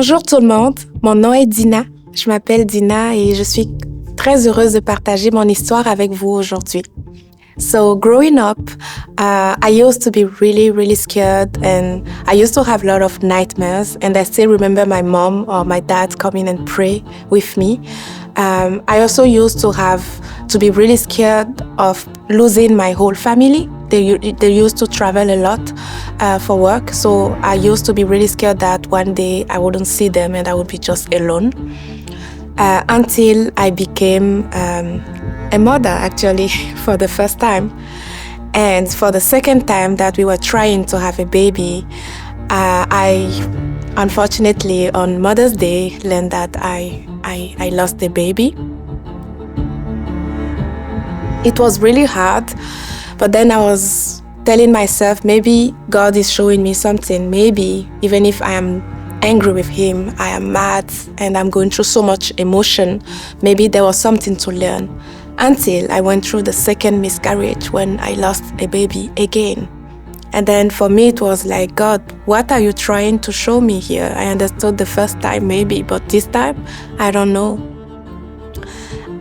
Bonjour tout le monde, mon nom est Dina. Je m'appelle Dina et je suis très heureuse de partager mon histoire avec vous aujourd'hui. So growing up, I used to be really scared and I used to have a lot of nightmares, and I still remember my mom or my dad coming and pray with me. I also used to be really scared of losing my whole family. They used to travel a lot for work, so I used to be really scared that one day I wouldn't see them and I would be just alone. Until I became a mother, actually, for the first time. And for the second time that we were trying to have a baby, I unfortunately on Mother's Day learned that I lost the baby. It was really hard, but then I was telling myself, maybe God is showing me something. Maybe even if I am angry with him, I am mad, and I'm going through so much emotion, maybe there was something to learn. Until I went through the second miscarriage when I lost a baby again. And then for me it was like, God, what are you trying to show me here? I understood the first time maybe, but this time, I don't know.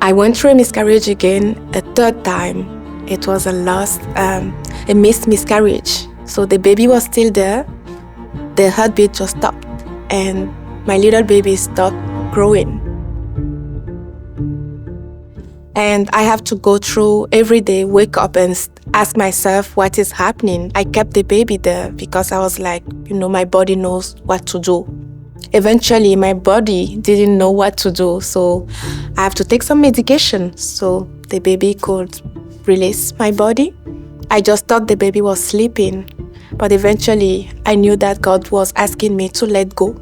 I went through a miscarriage again, a third time. It was a missed miscarriage. So the baby was still there, the heartbeat just stopped, and my little baby stopped growing. And I have to go through every day, wake up and ask myself what is happening. I kept the baby there because I was like, my body knows what to do. Eventually, my body didn't know what to do, so I have to take some medication so the baby could release my body. I just thought the baby was sleeping, but eventually I knew that God was asking me to let go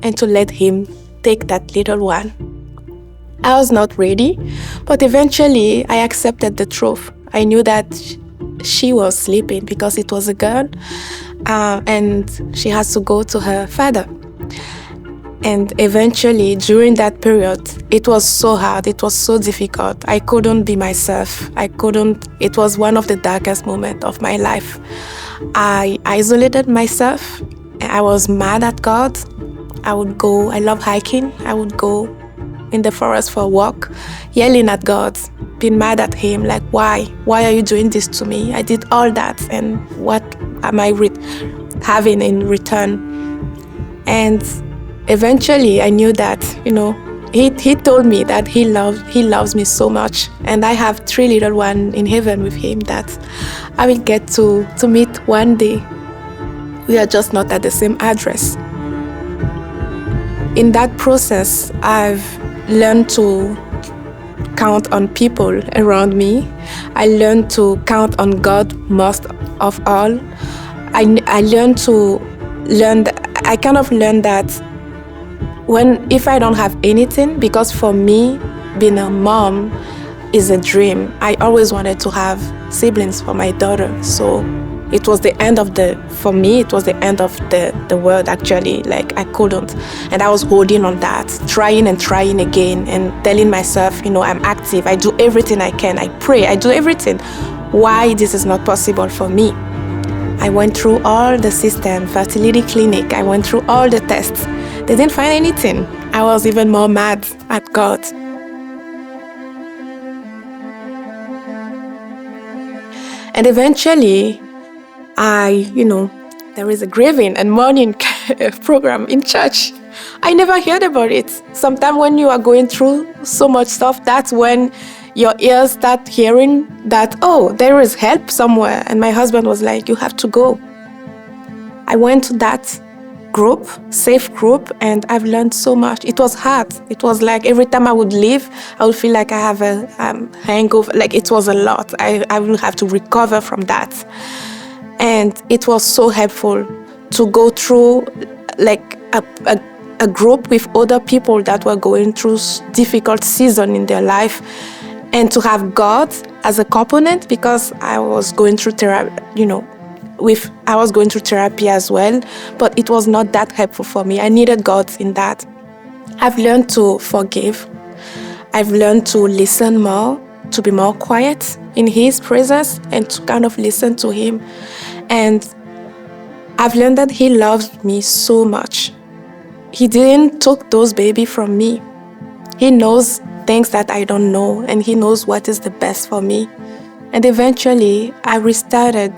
and to let him take that little one. I was not ready, but eventually I accepted the truth. I knew that she was sleeping because it was a girl, and she has to go to her father. And eventually, during that period, it was so hard, it was so difficult. I couldn't be myself. It was one of the darkest moments of my life. I isolated myself. I was mad at God. I love hiking. I would go in the forest for a walk, yelling at God, being mad at him, like, why are you doing this to me? I did all that, and what am I having in return? And eventually I knew that, he told me that he loves me so much, and I have 3 little ones in heaven with him that I will get to meet one day. We are just not at the same address. In that process, I've learned to count on people around me. I learned to count on God most of all. I kind of learned that if I don't have anything, because for me, being a mom is a dream. I always wanted to have siblings for my daughter. So it was the end of the world, actually. Like, I couldn't. And I was holding on that, trying again, and telling myself, I'm active. I do everything I can. I pray. I do everything. Why this is not possible for me? I went through all the system, fertility clinic. I went through all the tests. They didn't find anything. I was even more mad at God. And eventually, there is a grieving and mourning program in church. I never heard about it. Sometimes when you are going through so much stuff, that's when your ears start hearing that, oh, there is help somewhere. And my husband was like, you have to go. I went to that group, safe group, and I've learned so much. It was hard. It was like every time I would leave, I would feel like I have a hangover. Like, it was a lot. I will have to recover from that. And it was so helpful to go through like a group with other people that were going through difficult season in their life, and to have God as a component, because I was going through therapy, I was going through therapy as well, but it was not that helpful for me. I needed God in that. I've learned to forgive. I've learned to listen more, to be more quiet in his presence and to kind of listen to him. And I've learned that he loves me so much. he didn't took those baby from me. He knows things that I don't know, and he knows what is the best for me. And eventually, I restarted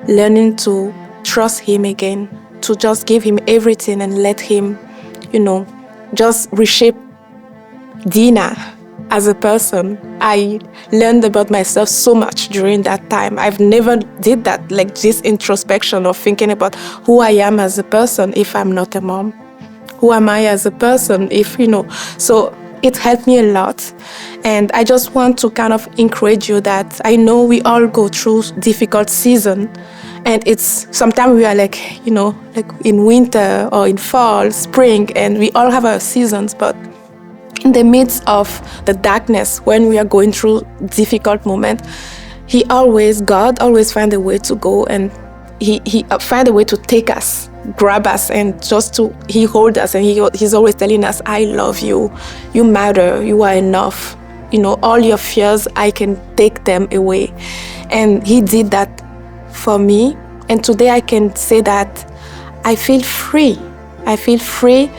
learning to trust him again, to just give him everything and let him, just reshape Dina as a person. I learned about myself so much during that time. I've never did that, like this introspection of thinking about who I am as a person if I'm not a mom. Who am I as a person if, so it helped me a lot. And I just want to kind of encourage you that I know we all go through difficult season. And it's sometimes we are like in winter or in fall, spring, and we all have our seasons. But in the midst of the darkness, when we are going through difficult moment, God always find a way to go, and he find a way to take us, grab us, and he hold us, and he's always telling us, I love you, you matter, you are enough. All your fears, I can take them away. And he did that for me. And today I can say that I feel free. I feel free.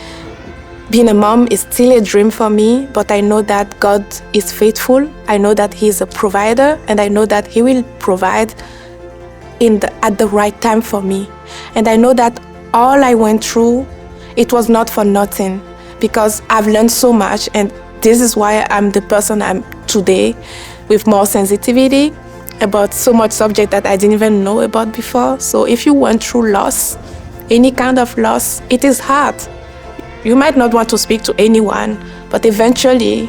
Being a mom is still a dream for me, but I know that God is faithful. I know that He's a provider, and I know that He will provide at the right time for me. And I know that all I went through, it was not for nothing, because I've learned so much, and this is why I'm the person I'm today, with more sensitivity about so much subject that I didn't even know about before. So if you went through loss, any kind of loss, it is hard. You might not want to speak to anyone, but eventually,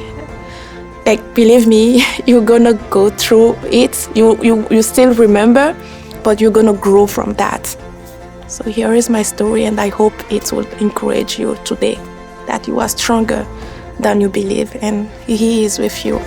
believe me, you're gonna go through it. You still remember, but you're gonna grow from that. So here is my story, and I hope it will encourage you today that you are stronger than you believe, and He is with you.